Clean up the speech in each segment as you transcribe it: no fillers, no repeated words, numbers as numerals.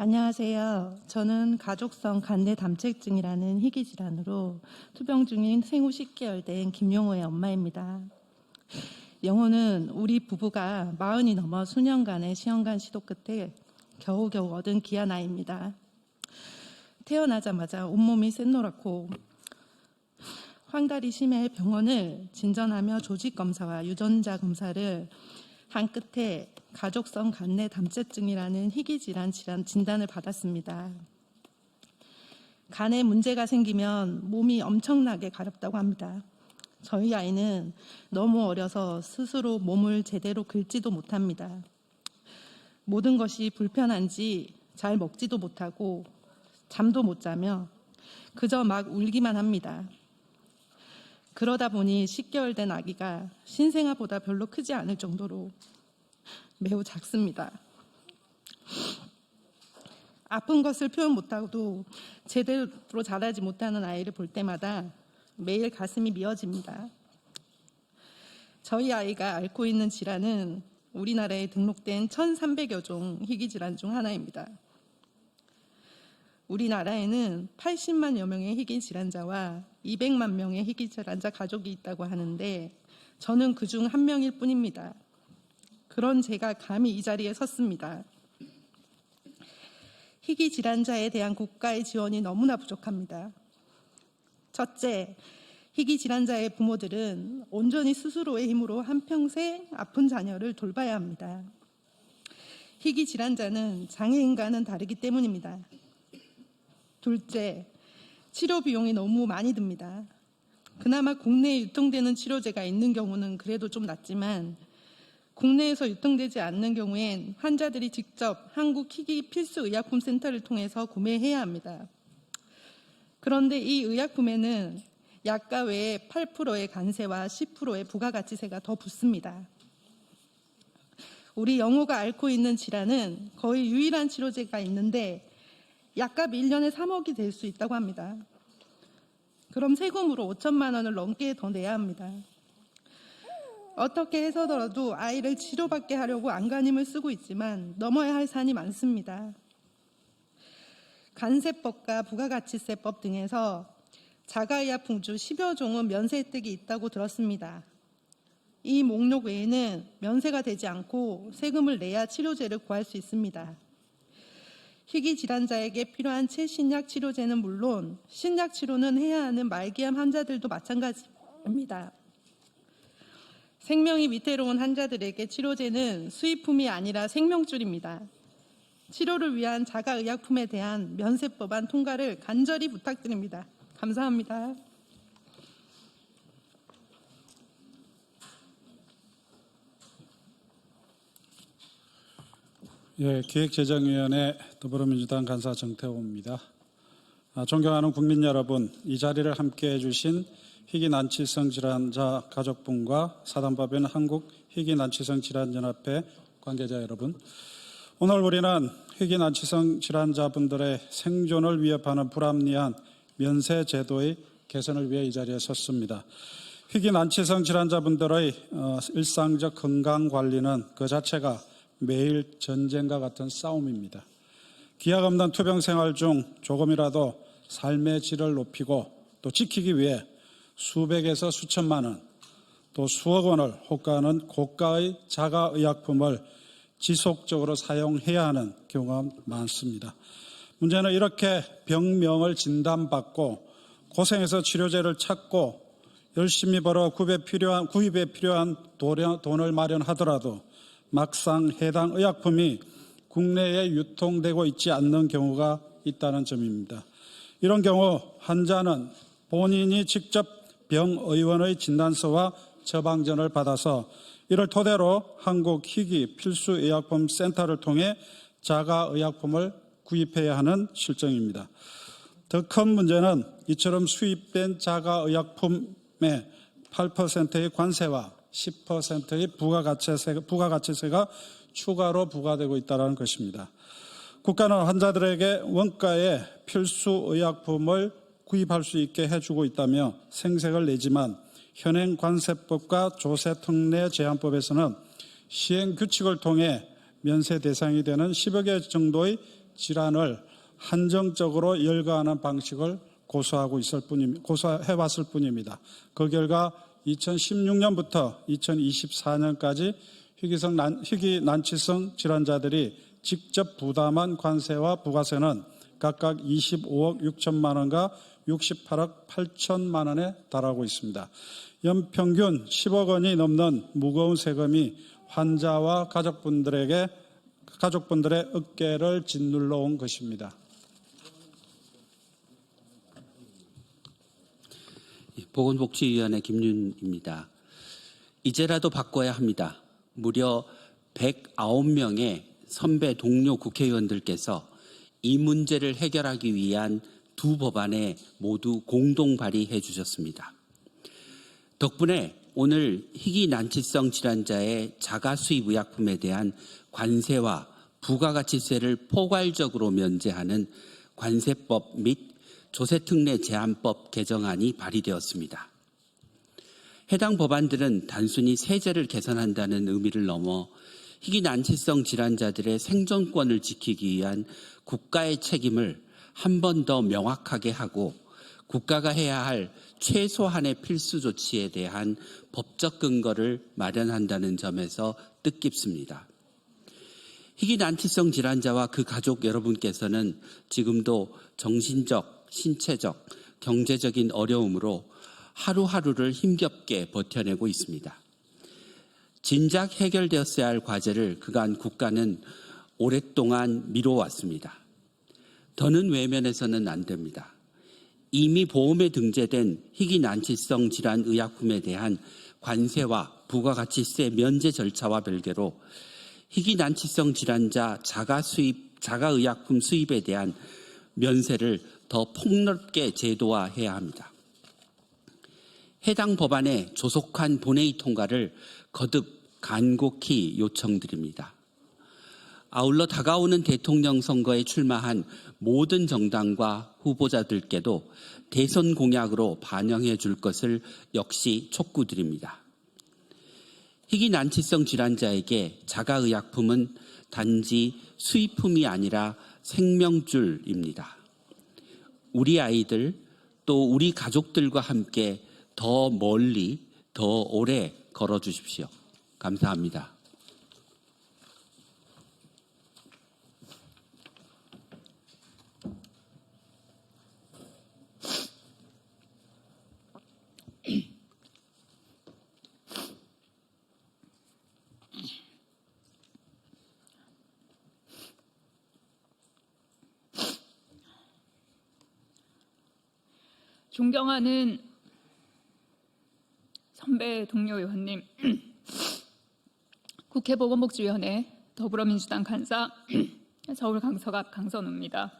안녕하세요. 저는 가족성 간내 담체증이라는 희귀 질환으로 투병 중인 생후 10개월 된 김용호의 엄마입니다. 영호는 우리 부부가 40이 넘어 수년간의 시험관 시도 끝에 겨우겨우 얻은 귀한 아이입니다. 태어나자마자 온몸이 샛노랗고 황달이 심해 병원을 진전하며 조직검사와 유전자 검사를 한 끝에 가족성 간내 담체증이라는 희귀 질환 진단을 받았습니다. 간에 문제가 생기면 몸이 엄청나게 가렵다고 합니다. 저희 아이는 너무 어려서 스스로 몸을 제대로 긁지도 못합니다. 모든 것이 불편한지 잘 먹지도 못하고 잠도 못 자며 그저 막 울기만 합니다. 그러다 보니 10개월 된 아기가 신생아보다 별로 크지 않을 정도로 매우 작습니다. 아픈 것을 표현 못하고도 제대로 자라지 못하는 아이를 볼 때마다 매일 가슴이 미어집니다. 저희 아이가 앓고 있는 질환은 우리나라에 등록된 1,300여 종 희귀 질환 중 하나입니다. 우리나라에는 80만여 명의 희귀 질환자와 200만 명의 희귀 질환자 가족이 있다고 하는데 저는 그중 한 명일 뿐입니다. 그런 제가 감히 이 자리에 섰습니다. 희귀 질환자에 대한 국가의 지원이 너무나 부족합니다. 첫째, 희귀 질환자의 부모들은 온전히 스스로의 힘으로 한평생 아픈 자녀를 돌봐야 합니다. 희귀 질환자는 장애인과는 다르기 때문입니다. 둘째, 치료 비용이 너무 많이 듭니다. 그나마 국내에 유통되는 치료제가 있는 경우는 그래도 좀 낫지만 국내에서 유통되지 않는 경우엔 환자들이 직접 한국 희귀 필수의약품 센터를 통해서 구매해야 합니다. 그런데 이 의약품에는 약가 외에 8%의 관세와 10%의 부가가치세가 더 붙습니다. 우리 영호가 앓고 있는 질환은 거의 유일한 치료제가 있는데 약값이 1년에 3억이 될 수 있다고 합니다. 그럼 세금으로 5천만 원을 넘게 더 내야 합니다. 어떻게 해서더라도 아이를 치료받게 하려고 안간힘을 쓰고 있지만 넘어야 할 산이 많습니다. 관세법과 부가가치세법 등에서 자가의약품 중 10여 종은 면세 혜택이 있다고 들었습니다. 이 목록 외에는 면세가 되지 않고 세금을 내야 치료제를 구할 수 있습니다. 희귀 질환자에게 필요한 최신약 치료제는 물론 신약 치료는 해야 하는 말기암 환자들도 마찬가지입니다. 생명이 위태로운 환자들에게 치료제는 수입품이 아니라 생명줄입니다. 치료를 위한 자가의약품에 대한 면세법안 통과를 간절히 부탁드립니다. 감사합니다. 기획재정위원회 더불어민주당 간사 정태호입니다. 존경하는 국민 여러분, 이 자리를 함께해 주신 희귀난치성 질환자 가족분과 사단법인 한국희귀난치성 질환연합회 관계자 여러분, 오늘 우리는 희귀난치성 질환자분들의 생존을 위협하는 불합리한 면세 제도의 개선을 위해 이 자리에 섰습니다. 희귀난치성 질환자분들의 일상적 건강관리는 그 자체가 매일 전쟁과 같은 싸움입니다. 기약 없는 투병 생활 중 조금이라도 삶의 질을 높이고 또 지키기 위해 수백에서 수천만 원, 또 수억 원을 호가하는 고가의 자가의약품을 지속적으로 사용해야 하는 경우가 많습니다. 문제는 이렇게 병명을 진단받고 고생해서 치료제를 찾고 열심히 벌어 구입에 필요한 돈을 마련하더라도 막상 해당 의약품이 국내에 유통되고 있지 않는 경우가 있다는 점입니다. 이런 경우 환자는 본인이 직접 병의원의 진단서와 처방전을 받아서 이를 토대로 한국희귀 필수의약품 센터를 통해 자가의약품을 구입해야 하는 실정입니다. 더 큰 문제는 이처럼 수입된 자가의약품의 8%의 관세와 10%의 부가가치세가 추가로 부과되고 있다는 것입니다. 국가는 환자들에게 원가의 필수의약품을 구입할 수 있게 해주고 있다며 생색을 내지만 현행 관세법과 조세특례 제한법에서는 시행규칙을 통해 면세 대상이 되는 10여 개 정도의 질환을 한정적으로 열거하는 방식을 고수해왔을 뿐입니다. 그 결과 2016년부터 2024년까지 희귀 난치성 질환자들이 직접 부담한 관세와 부가세는 각각 25억 6천만 원과 68억 8천만 원에 달하고 있습니다. 연평균 10억 원이 넘는 무거운 세금이 환자와 가족분들의 어깨를 짓눌러 온 것입니다. 보건복지위원회 김윤입니다. 이제라도 바꿔야 합니다. 무려 109명의 선배 동료 국회의원들께서 이 문제를 해결하기 위한 두 법안에 모두 공동 발의해 주셨습니다. 덕분에 오늘 희귀 난치성 질환자의 자가 수입 의약품에 대한 관세와 부가가치세를 포괄적으로 면제하는 관세법 및 조세특례 제한법 개정안이 발의되었습니다. 해당 법안들은 단순히 세제를 개선한다는 의미를 넘어 희귀 난치성 질환자들의 생존권을 지키기 위한 국가의 책임을 한 번 더 명확하게 하고 국가가 해야 할 최소한의 필수 조치에 대한 법적 근거를 마련한다는 점에서 뜻깊습니다. 희귀 난치성 질환자와 그 가족 여러분께서는 지금도 정신적, 신체적, 경제적인 어려움으로 하루하루를 힘겹게 버텨내고 있습니다. 진작 해결되었어야 할 과제를 그간 국가는 오랫동안 미뤄왔습니다. 더는 외면해서는 안 됩니다. 이미 보험에 등재된 희귀 난치성 질환 의약품에 대한 관세와 부가가치세 면제 절차와 별개로 희귀 난치성 질환자 자가의약품 수입에 대한 면세를 더 폭넓게 제도화해야 합니다. 해당 법안의 조속한 본회의 통과를 거듭 간곡히 요청드립니다. 아울러 다가오는 대통령 선거에 출마한 모든 정당과 후보자들께도 대선 공약으로 반영해 줄 것을 역시 촉구드립니다. 희귀 난치성 질환자에게 자가의약품은 단지 수입품이 아니라 생명줄입니다. 우리 아이들 또 우리 가족들과 함께 더 멀리 더 오래 걸어주십시오. 감사합니다. 존경하는 선배 동료 의원님, 국회 보건복지위원회 더불어민주당 간사 서울 강서갑 강선우입니다.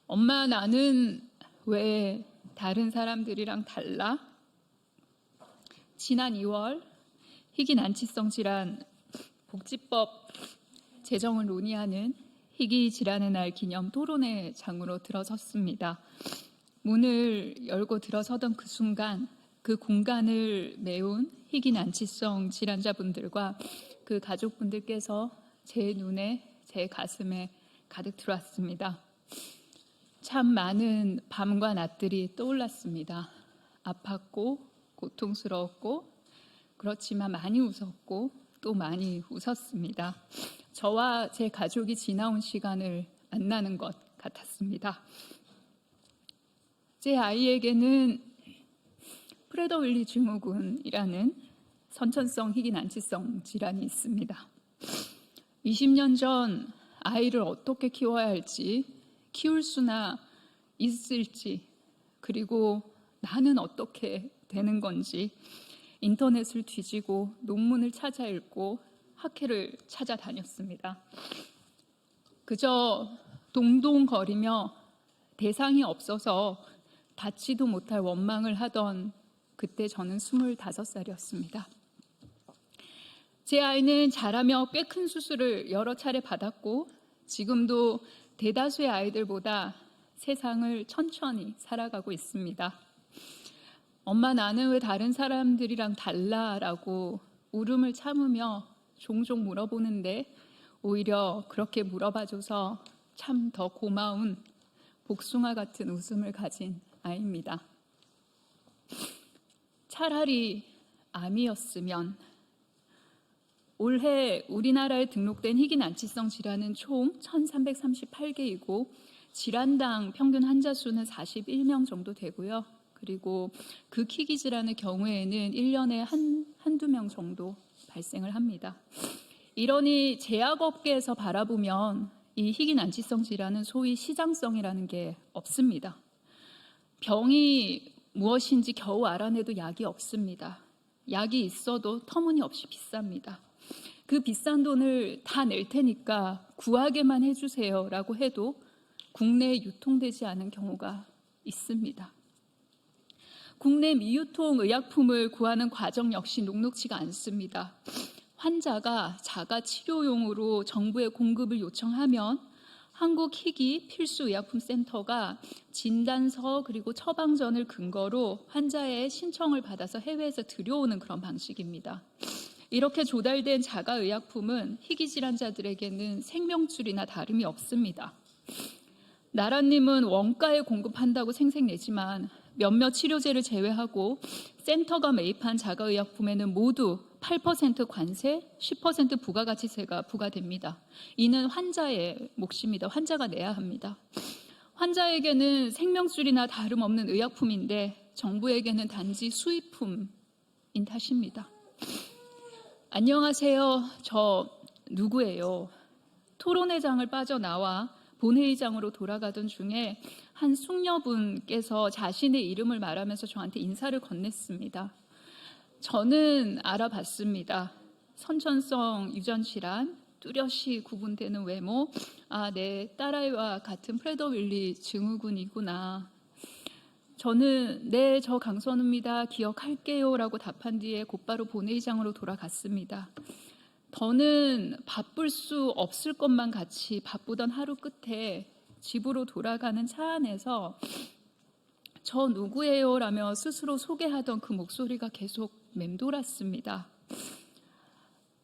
엄마 나는 왜 다른 사람들이랑 달라? 지난 2월 희귀 난치성 질환 복지법 제정을 논의하는 희귀 질환의 날 기념 토론회 장으로 들어섰습니다. 문을 열고 들어서던 그 순간 그 공간을 메운 희귀 난치성 질환자분들과 그 가족분들께서 제 눈에, 제 가슴에 가득 들어왔습니다. 참 많은 밤과 낮들이 떠올랐습니다. 아팠고 고통스러웠고 그렇지만 많이 웃었고 또 많이 웃었습니다. 저와 제 가족이 지나온 시간을 만나는 것 같았습니다. 제 아이에게는 프레더-윌리 증후군이라는 선천성 희귀 난치성 질환이 있습니다. 20년 전 아이를 어떻게 키워야 할지, 키울 수나 있을지, 그리고 나는 어떻게 되는 건지 인터넷을 뒤지고 논문을 찾아 읽고 학회를 찾아다녔습니다. 그저 동동거리며 대상이 없어서 닿지도 못할 원망을 하던 그때 저는 25살이었습니다. 제 아이는 자라며 꽤 큰 수술을 여러 차례 받았고 지금도 대다수의 아이들보다 세상을 천천히 살아가고 있습니다. 엄마 나는 왜 다른 사람들이랑 달라? 라고 울음을 참으며 종종 물어보는데 오히려 그렇게 물어봐줘서 참 더 고마운 복숭아 같은 웃음을 가진 아이입니다. 차라리 암이었으면. 올해 우리나라에 등록된 희귀난치성 질환은 총 1,338개이고 질환당 평균 환자 수는 41명 정도 되고요. 그리고 극희귀 질환의 경우에는 1년에 한두 명 정도 발생을 합니다. 이러니 제약업계에서 바라보면 이 희귀난치성 질환은 소위 시장성이라는 게 없습니다. 병이 무엇인지 겨우 알아내도 약이 없습니다. 약이 있어도 터무니없이 비쌉니다. 그 비싼 돈을 다 낼 테니까 구하게만 해주세요라고 해도 국내에 유통되지 않은 경우가 있습니다. 국내 미유통 의약품을 구하는 과정 역시 녹록지가 않습니다. 환자가 자가 치료용으로 정부에 공급을 요청하면 한국희귀 필수의약품센터가 진단서 그리고 처방전을 근거로 환자의 신청을 받아서 해외에서 들여오는 그런 방식입니다. 이렇게 조달된 자가의약품은 희귀 질환자들에게는 생명줄이나 다름이 없습니다. 나라님은 원가에 공급한다고 생색내지만 몇몇 치료제를 제외하고 센터가 매입한 자가의약품에는 모두 8% 관세, 10% 부가가치세가 부과됩니다. 이는 환자의 몫입니다. 환자가 내야 합니다. 환자에게는 생명줄이나 다름없는 의약품인데 정부에게는 단지 수입품인 탓입니다. 안녕하세요. 저 누구예요? 토론회장을 빠져나와 본회의장으로 돌아가던 중에 한 숙녀분께서 자신의 이름을 말하면서 저한테 인사를 건넸습니다. 저는 알아봤습니다. 선천성 유전질환, 뚜렷이 구분되는 외모, 내 딸아이와 같은 프레더-윌리 증후군이구나. 저는 네, 저 강선우입니다. 기억할게요 라고 답한 뒤에 곧바로 본회의장으로 돌아갔습니다. 더는 바쁠 수 없을 것만 같이 바쁘던 하루 끝에 집으로 돌아가는 차 안에서 저 누구예요? 라며 스스로 소개하던 그 목소리가 계속 맴돌았습니다.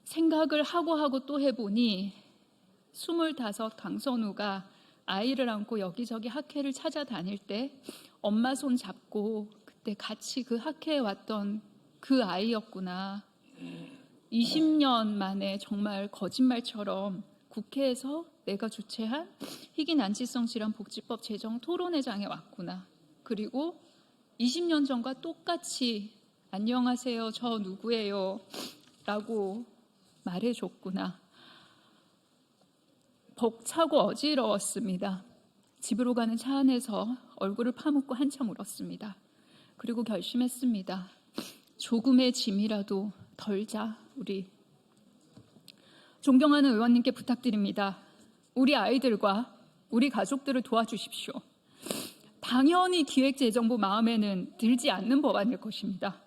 생각을 하고 또 해보니 25 강선우가 아이를 안고 여기저기 학회를 찾아다닐 때 엄마 손 잡고 그때 같이 그 학회에 왔던 그 아이였구나. 20년 만에 정말 거짓말처럼 국회에서 내가 주최한 희귀난치성 질환 복지법 제정 토론회장에 왔구나. 그리고 20년 전과 똑같이 안녕하세요, 저 누구예요? 라고 말해줬구나. 벅차고 어지러웠습니다. 집으로 가는 차 안에서 얼굴을 파묻고 한참 울었습니다. 그리고 결심했습니다. 조금의 짐이라도 덜자, 우리. 존경하는 의원님께 부탁드립니다. 우리 아이들과 우리 가족들을 도와주십시오. 당연히 기획재정부 마음에는 들지 않는 법안일 것입니다.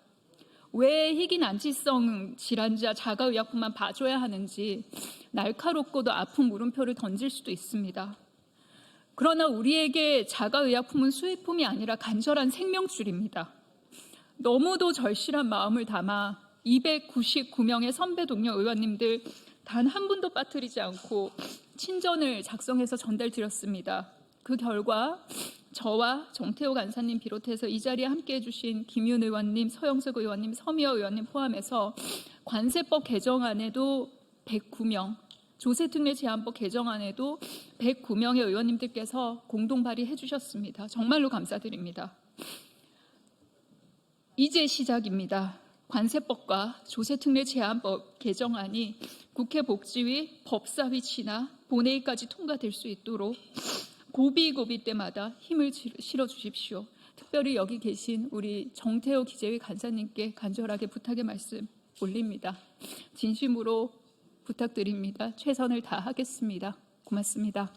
왜 희귀난치성 질환자 자가의약품만 봐줘야 하는지 날카롭고도 아픈 물음표를 던질 수도 있습니다. 그러나 우리에게 자가의약품은 수입품이 아니라 간절한 생명줄입니다. 너무도 절실한 마음을 담아 299명의 선배 동료 의원님들 단 한 분도 빠뜨리지 않고 친전을 작성해서 전달드렸습니다. 그 결과 저와 정태호 간사님 비롯해서 이 자리에 함께해 주신 김윤 의원님, 서영석 의원님, 서미어 의원님 포함해서 관세법 개정안에도 109명, 조세특례 제한법 개정안에도 109명의 의원님들께서 공동 발의해 주셨습니다. 정말로 감사드립니다. 이제 시작입니다. 관세법과 조세특례 제한법 개정안이 국회 복지위, 법사위 지나 본회의까지 통과될 수 있도록 고비고비 때마다 힘을 실어주십시오. 특별히 여기 계신 우리 정태호 기재위 간사님께 간절하게 부탁의 말씀 올립니다. 진심으로 부탁드립니다. 최선을 다하겠습니다. 고맙습니다.